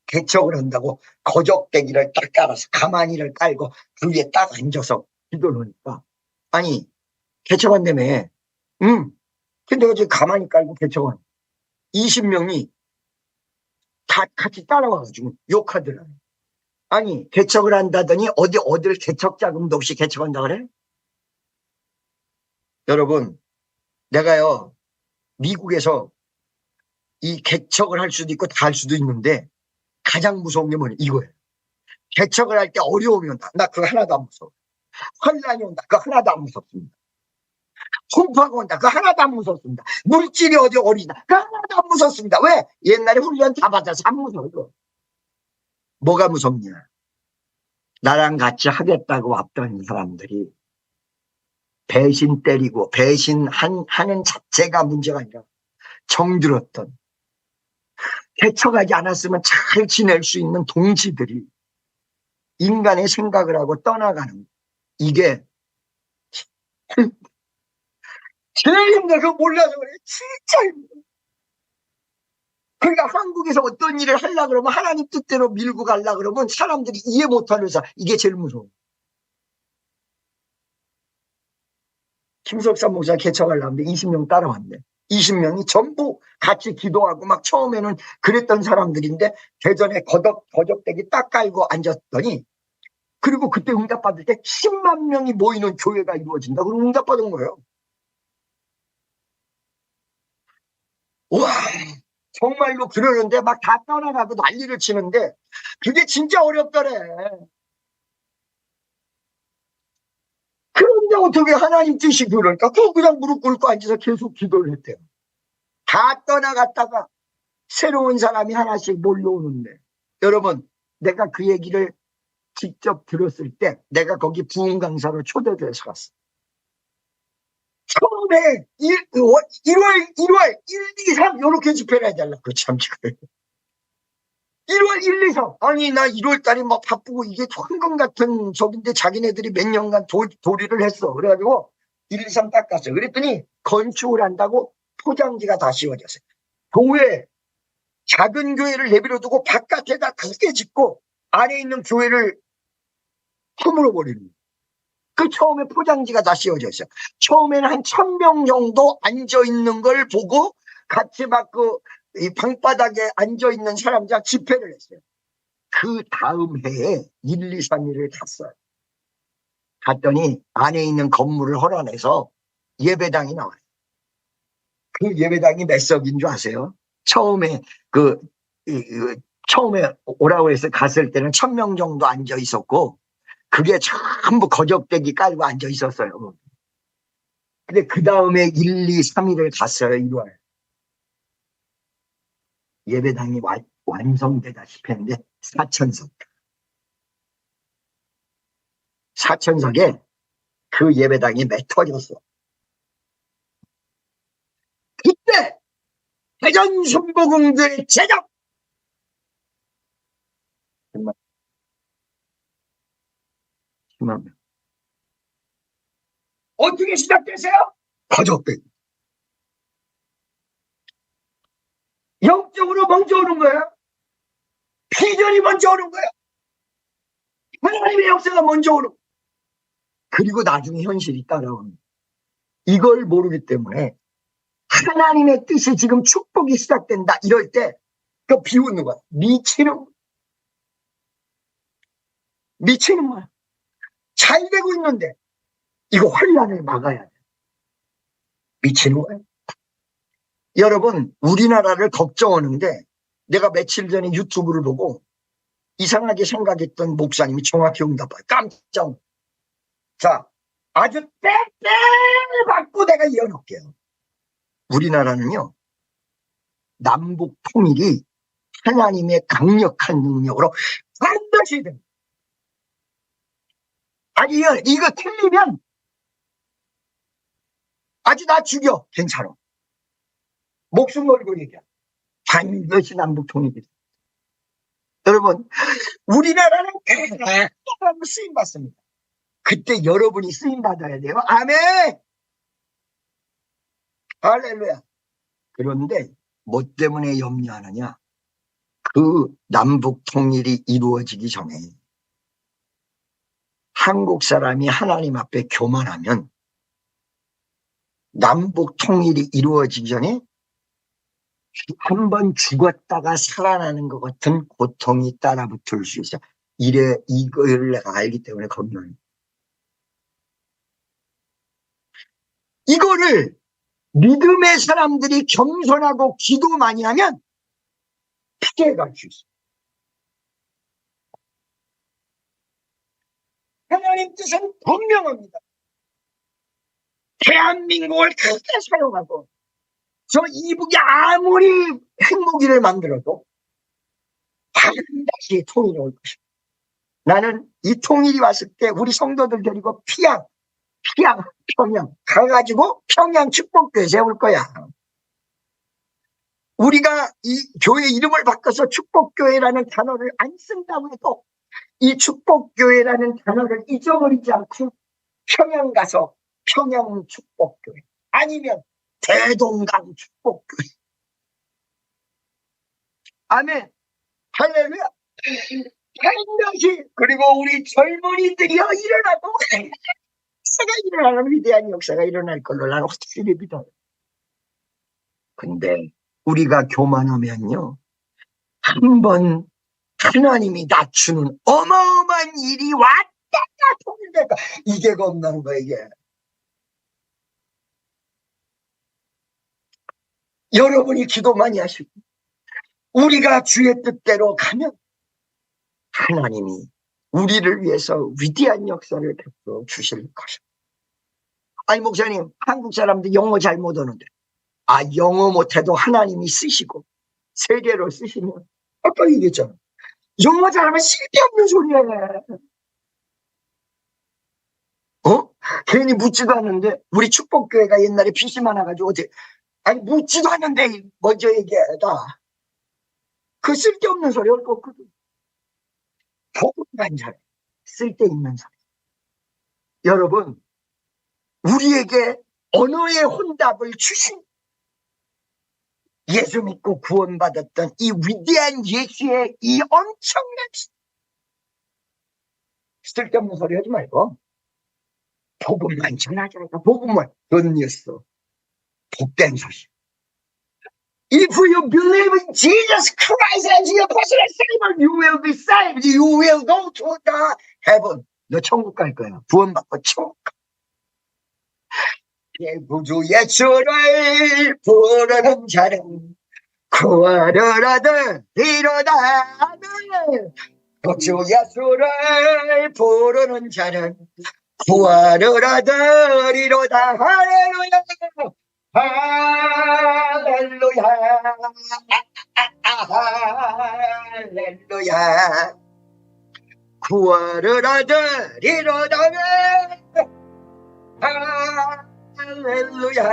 개척을 한다고 거적대기를 딱 깔아서 가마니를 깔고 그 위에 딱 앉아서 기도를 하니까 아니 개척한다며. 근데 어제 가마니 깔고 개척한 20명이 다 같이 따라와가지고 욕하더라고요. 아니 개척을 한다더니 어딜 개척 자금도 없이 개척한다 그래? 여러분 내가요 미국에서 이 개척을 할 수도 있고 다 할 수도 있는데 가장 무서운 게 뭐냐 이거예요. 개척을 할 때 어려움이 온다. 나 그거 하나도 안 무서워. 환란이 온다. 그거 하나도 안 무섭습니다. 풍파가 온다. 그거 하나도 안 무섭습니다. 물질이 어리다. 그거 하나도 안 무섭습니다. 왜? 옛날에 훈련 다 받아서 안 무서워. 뭐가 무섭냐? 나랑 같이 하겠다고 왔던 사람들이 배신 때리고 배신하는 자체가 문제가 아니라 정들었던 개척하지 않았으면 잘 지낼 수 있는 동지들이 인간의 생각을 하고 떠나가는 이게 제일 힘들어. 그거 몰라서 그래. 진짜 힘들어. 그러니까 한국에서 어떤 일을 하려고 그러면 하나님 뜻대로 밀고 가려고 그러면 사람들이 이해 못하면서 이게 제일 무서워. 김석산 목사 개척하려는데 20명 따라왔네. 20명이 전부 같이 기도하고 막 처음에는 그랬던 사람들인데 대전에 거적대기 딱 깔고 앉았더니 그리고 그때 응답받을 때 10만 명이 모이는 교회가 이루어진다고 응답받은 거예요. 와 정말로 그러는데 막 다 떠나가고 난리를 치는데 그게 진짜 어렵더래. 그런데 어떻게 하나님 뜻이 그럴까? 그냥 무릎 꿇고 앉아서 계속 기도를 했대요. 다 떠나갔다가 새로운 사람이 하나씩 몰려오는데 여러분 내가 그 얘기를 직접 들었을 때 내가 거기 부흥 강사로 초대돼서 갔어. 처음에 1월 1, 2, 3 이렇게 집회를 해달라고 참 지금 1월 1, 2, 3 아니 나 1월 달에 막 바쁘고 이게 황금 같은 적인데 자기네들이 몇 년간 도리를 했어. 그래가지고 1, 2, 3 닦았어요. 그랬더니 건축을 한다고 포장지가 다 씌워졌어요. 교회 작은 교회를 내버려 두고 바깥에다 크게 짓고 안에 있는 교회를 허물어 버리는 거예요. 그 처음에 포장지가 다 씌워져 있어요. 처음에는 한 1000명 정도 앉아있는 걸 보고 같이 막 이 방바닥에 앉아있는 사람들랑 집회를 했어요. 그 다음 해에 1, 2, 3일을 갔어요. 갔더니 안에 있는 건물을 헐어내서 예배당이 나와요. 그 예배당이 몇 석인 줄 아세요? 처음에 처음에 오라고 해서 갔을 때는 1000명 정도 앉아 있었고 그게 전부 거적대기 깔고 앉아 있었어요. 근데 그 다음에 1, 2, 3일을 갔어요. 1월. 예배당이 완성되다시피 했는데 4,000석. 4,000석에 그 예배당이 매 터졌어. 그때 대전 순복음교회 제작 10만 명. 어떻게 시작됐어요? 거적대기. 영적으로 먼저 오는 거야. 비전이 먼저 오는 거야. 하나님의 역사가 먼저 오르고 그리고 나중에 현실이 따라오는 이걸 모르기 때문에 하나님의 뜻이 지금 축복이 시작된다 이럴 때 그 비웃는 거야. 미치는 거야. 잘 되고 있는데 이거 혼란을 막아야 돼. 미치는 거야. 여러분 우리나라를 걱정하는데 내가 며칠 전에 유튜브를 보고 이상하게 생각했던 목사님이 정확히 응답해요. 깜짝. 자, 아주 떼떼 받고 내가 이어놓을게요. 우리나라는요 남북 통일이 하나님의 강력한 능력으로 반드시 됩니다. 아니 이거 틀리면 아주 나 죽여. 괜찮아. 목숨 걸고 얘기해. 반드시 남북 통일이 됩니다. 여러분 우리나라는 대단한 쓰임 받습니다. 그때 여러분이 쓰임 받아야 돼요. 아멘. 할렐루야. 그런데 뭐 때문에 염려하느냐? 그 남북 통일이 이루어지기 전에 한국 사람이 하나님 앞에 교만하면 남북 통일이 이루어지기 전에 한번 죽었다가 살아나는 것 같은 고통이 따라붙을 수 있어. 이걸 내가 알기 때문에 겁나요. 이거를 믿음의 사람들이 겸손하고 기도 많이 하면 피해갈 수 있어요. 하나님 뜻은 분명합니다. 대한민국을 크게 사용하고 저 이북이 아무리 핵무기를 만들어도 반드시 통일이 올 것입니다. 나는 이 통일이 왔을 때 우리 성도들 데리고 평양 가가지고 평양 축복교회 세울 거야. 우리가 이 교회 이름을 바꿔서 축복교회라는 단어를 안 쓴다고 해도 이 축복교회라는 단어를 잊어버리지 않고 평양 가서 평양 축복교회 아니면 대동강 축복교회. 아멘. 할렐루야. 반드시 그리고 우리 젊은이들이여 일어나고 역사가 일어나는 위대한 역사가 일어날 걸로 나는 확실히 믿어요. 근데 우리가 교만하면요 한번 하나님이 낮추는 어마어마한 일이 왔다가 통일될까 이게 겁나는 거야 이게. 여러분이 기도 많이 하시고 우리가 주의 뜻대로 가면 하나님이 우리를 위해서 위대한 역사를 베풀어 주실 것입니다. 아니 목사님 한국 사람들 영어 잘 못하는데 영어 못해도 하나님이 쓰시고 세계로 쓰시면 아까 얘기했잖아. 영어 잘하면 쓸데없는 소리야. 괜히 묻지도 않는데 우리 축복교회가 옛날에 빚이 많아가지고 아니 묻지도 않는데 먼저 얘기하다. 그 쓸데없는 소리 할 거 없거든. 복음만 잘해. 쓸데있는 소리. 여러분 우리에게 언어의 혼답을 주신 예수 믿고 구원받았던 이 위대한 예수의 이 엄청난 쓸데없는 소리 하지 말고 복음만 전하자니까. 복음만 굿뉴스 복된 소식. If you believe in Jesus Christ as your personal Savior, you will be saved. You will go to the heaven. 너 천국 갈 거야. 구원받고 천국 가. 구주 예수를 부르는 자는 구원을 얻으리로다. 구주 예수를 부르는 자는 구원을 얻으리로다. 할렐루야. 할렐루야. 할렐루야. 구원을 얻으리로다. 할렐루야.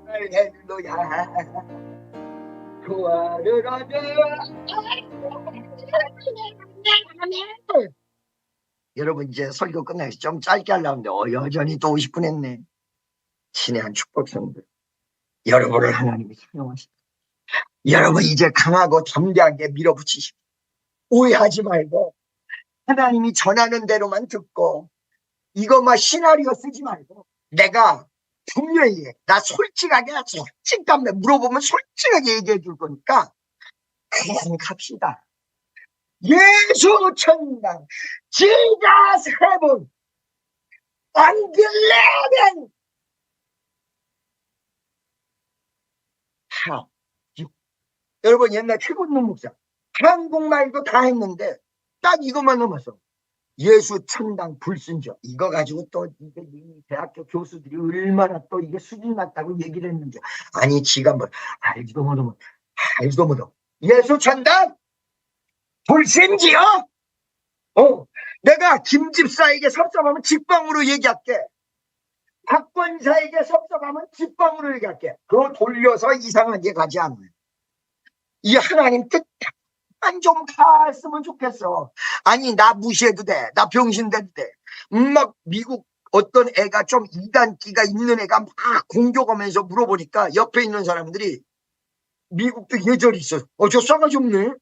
할렐루야. 구원을 얻으. 여러분 이제 설교 끝나서 좀 짧게 하려는데 여전히 또 50분 했네. 신의 한 축복성들. 여러분을 하나님이 사용하십니다. 여러분 이제 강하고 담대하게 밀어붙이십시오. 오해하지 말고 하나님이 전하는 대로만 듣고 이것만 시나리오 쓰지 말고 내가 분명히 나 솔직하게 솔직하게 물어보면 솔직하게 얘기해 줄 거니까 그냥 갑시다. 예수 천당 Jesus heaven on the land. 여러분 옛날 최곤능 목사 한국말도 다 했는데 딱 이것만 넘었어. 예수 천당 불순종 이거 가지고 또 이게 대학교 교수들이 얼마나 또 이게 수준 낮다고 얘기를 했는지. 아니 지가 뭐 알지도 못하고 예수 천당 불신지요? 내가 김 집사에게 섭섭하면 직방으로 얘기할게. 박 권사에게 섭섭하면 직방으로 얘기할게. 그거 돌려서 이상하게 가지 않아요. 이 하나님 뜻만 좀 갔으면 좋겠어. 아니 나 무시해도 돼. 나 병신돼도 돼. 막 미국 어떤 애가 좀 이단기가 있는 애가 막 공격하면서 물어보니까 옆에 있는 사람들이 미국도 예절이 있어. 저 싸가지 없네.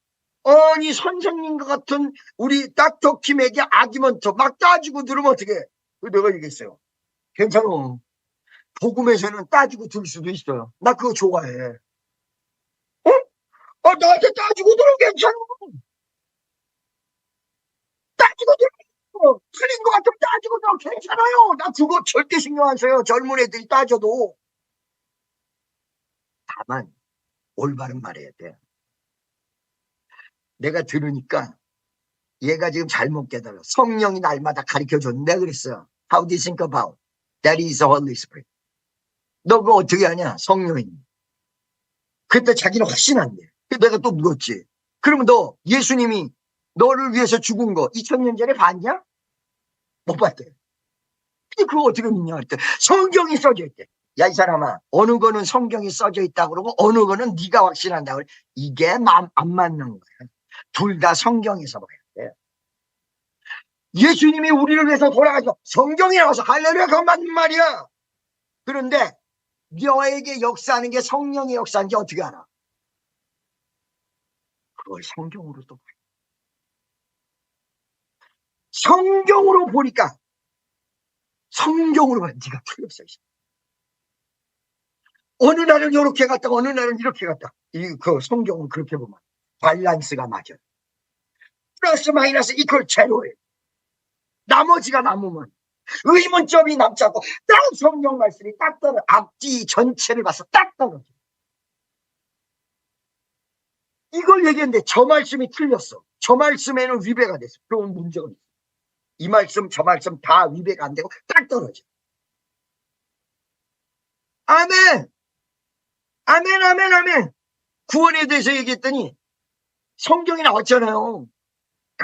아니 선생님과 같은 우리 닥터 킴에게 아기먼트 막 따지고 들으면 어떡해. 내가 얘기했어요. 괜찮아. 복음에서는 따지고 들 수도 있어요. 나 그거 좋아해. 나한테 따지고 들으면 괜찮아. 따지고 들으면 틀린 것 같으면 따지고 들으면 괜찮아요. 나 그거 절대 신경 안 써요. 젊은 애들이 따져도. 다만 올바른 말해야 돼. 내가 들으니까 얘가 지금 잘못 깨달아. 성령이 날마다 가르쳐줬는데 내가 그랬어요. How do you think about? That is the Holy Spirit. 너 그거 어떻게 하냐? 성령이. 그때 자기는 확신한대. 내가 또 물었지. 그러면 너 예수님이 너를 위해서 죽은 거 2000년 전에 봤냐? 못 봤대. 근데 그거 어떻게 믿냐? 그랬더니 성경이 써져 있대. 야 이 사람아 어느 거는 성경이 써져 있다 그러고 어느 거는 네가 확신한다 그래. 이게 안 맞는 거야. 둘 다 성경에서 봐야 돼. 예수님이 우리를 위해서 돌아가셔. 성경에 나와서 할렐루야 그건 맞는 말이야. 그런데 너에게 역사하는 게 성령의 역사인지 어떻게 알아? 그걸 성경으로 또 봐요. 성경으로 보니까 성경으로 봐. 네가 틀렸어. 어느 날은 이렇게 갔다가 어느 날은 이렇게 갔다. 그 성경은 그렇게 보면 밸런스가 맞아. 플러스 마이너스 이퀄 제로예요. 나머지가 남으면 의문점이 남지 않고 딱 성경 말씀이 딱 떨어져. 앞뒤 전체를 봐서 딱 떨어져. 이걸 얘기했는데 저 말씀이 틀렸어. 저 말씀에는 위배가 됐어. 그러면 문제가 있어. 이 말씀 저 말씀 다 위배가 안 되고 딱 떨어져. 아멘. 아멘 아멘 아멘. 구원에 대해서 얘기했더니 성경이 나왔잖아요.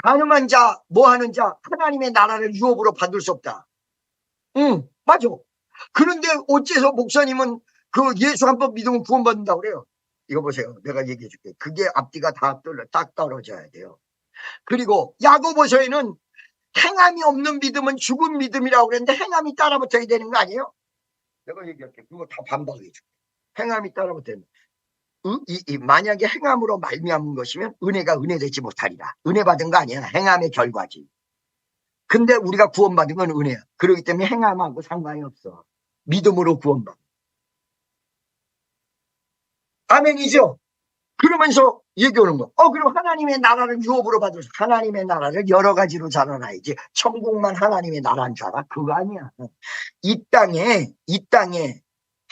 가늠한 자, 뭐 하는 자, 하나님의 나라를 유업으로 받을 수 없다. 응, 맞아. 그런데 어째서 목사님은 그 예수 한 번 믿으면 구원받는다고 그래요? 이거 보세요. 내가 얘기해 줄게. 그게 앞뒤가 다 딱 떨어져야 돼요. 그리고 야고보서에는 행함이 없는 믿음은 죽은 믿음이라고 그랬는데 행함이 따라붙어야 되는 거 아니에요? 내가 얘기할게. 그거 다 반박해 줄게. 행함이 따라붙어야 돼. 만약에 행함으로 말미암은 것이면 은혜가 은혜되지 못하리라. 은혜 받은 거 아니야. 행함의 결과지. 근데 우리가 구원받은 건 은혜야. 그렇기 때문에 행함하고 상관이 없어. 믿음으로 구원받아. 아멘이죠? 그러면서 얘기하는 거. 그럼 하나님의 나라를 유업으로 받을 수 하나님의 나라를 여러 가지로 잘 알아야지. 천국만 하나님의 나라인 줄 알아? 그거 아니야. 이 땅에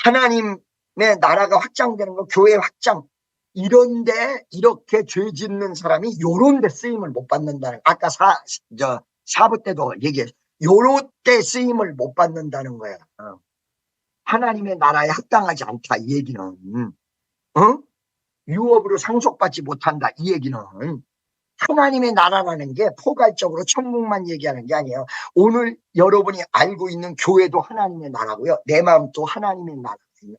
하나님의 나라가 확장되는 거, 교회 확장. 이런데 이렇게 죄 짓는 사람이 요런데 쓰임을 못 받는다는, 아까 4부 때도 얘기했어. 요런 때 쓰임을 못 받는다는 거야. 하나님의 나라에 합당하지 않다, 이 얘기는. 유업으로 상속받지 못한다, 이 얘기는. 하나님의 나라라는 게 포괄적으로 천국만 얘기하는 게 아니에요. 오늘 여러분이 알고 있는 교회도 하나님의 나라고요. 내 마음도 하나님의 나라예요.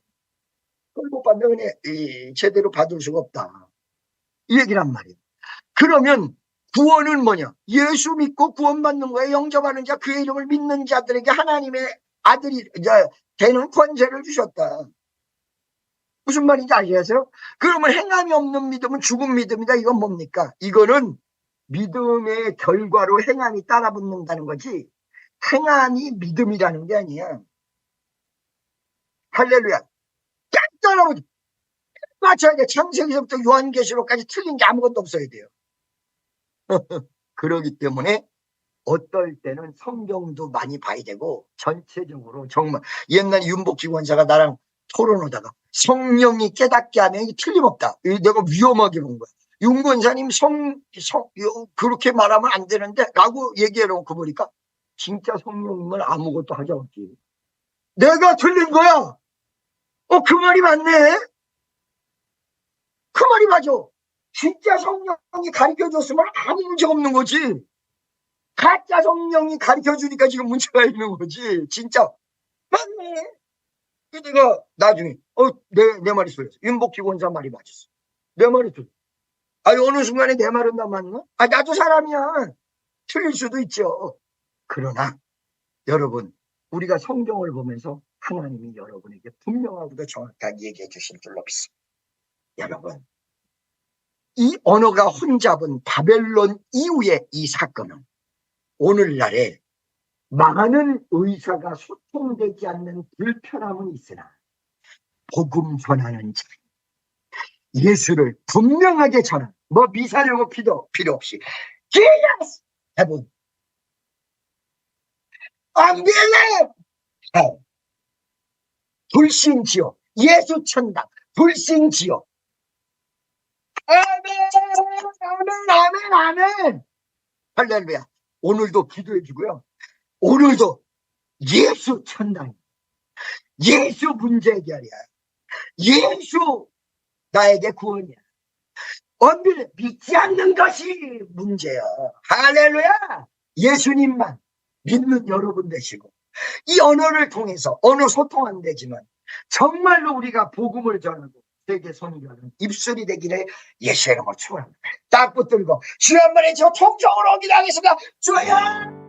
그걸 못 받는 은혜 제대로 받을 수가 없다, 이 얘기란 말이에요. 그러면 구원은 뭐냐? 예수 믿고 구원받는 거예요. 영접하는 자, 그의 이름을 믿는 자들에게 하나님의 아들이 되는 권세를 주셨다. 무슨 말인지 아시겠어요? 그러면 행함이 없는 믿음은 죽은 믿음이다. 이건 뭡니까? 이거는 믿음의 결과로 행함이 따라붙는다는 거지, 행함이 믿음이라는 게 아니야. 할렐루야. 딱 따라붙어. 맞춰야 돼. 창세기서부터 요한계시록까지 틀린 게 아무것도 없어야 돼요. 그러기 때문에 어떨 때는 성경도 많이 봐야 되고, 전체적으로 정말 옛날 윤복희 권사가 나랑 토론하다가 성령이 깨닫게 하면 이게 틀림없다. 내가 위험하게 본 거야. 윤 권사님 그렇게 말하면 안 되는데 라고 얘기해놓고 보니까 진짜 성령님은 아무것도 하지 않지. 내가 틀린 거야. 그 말이 맞네. 그 말이 맞아. 진짜 성령이 가르쳐줬으면 아무 문제 없는 거지. 가짜 성령이 가르쳐주니까 지금 문제가 있는 거지. 진짜 맞네. 내가 나중에 내 말이 틀렸어. 윤복희 권사 말이 맞았어. 내 말이 틀렸어. 어느 순간에 내 말은 나 맞나? 나도 사람이야. 틀릴 수도 있죠. 그러나 여러분, 우리가 성경을 보면서 하나님이 여러분에게 분명하고도 정확하게 얘기해 주실 줄로 믿습니다. 여러분, 이 언어가 혼잡은 바벨론 이후의 이 사건은 오늘날에 많은 의사가 소통되지 않는 불편함은 있으나 복음 전하는 자, 예수를 분명하게 전하는, 미사려고 필요 없이 Jesus heaven, unbelief, 불신지요, 예수 천당, 불신지요. 아멘, 아멘, 아멘. 할렐루야. 오늘도 기도해 주고요. 오늘도 예수 천당, 예수 문제 해결이야. 예수 나에게 구원이야. 언빌 믿지 않는 것이 문제야. 할렐루야. 예수님만 믿는 여러분 되시고, 이 언어를 통해서 언어 소통 안 되지만 정말로 우리가 복음을 전하고 세계 선교하는 입술이 되기를 예수의 이름으로 축원합니다. 딱 붙들고 주여 한 번에 저 통성으로 기도하겠습니다. 주여.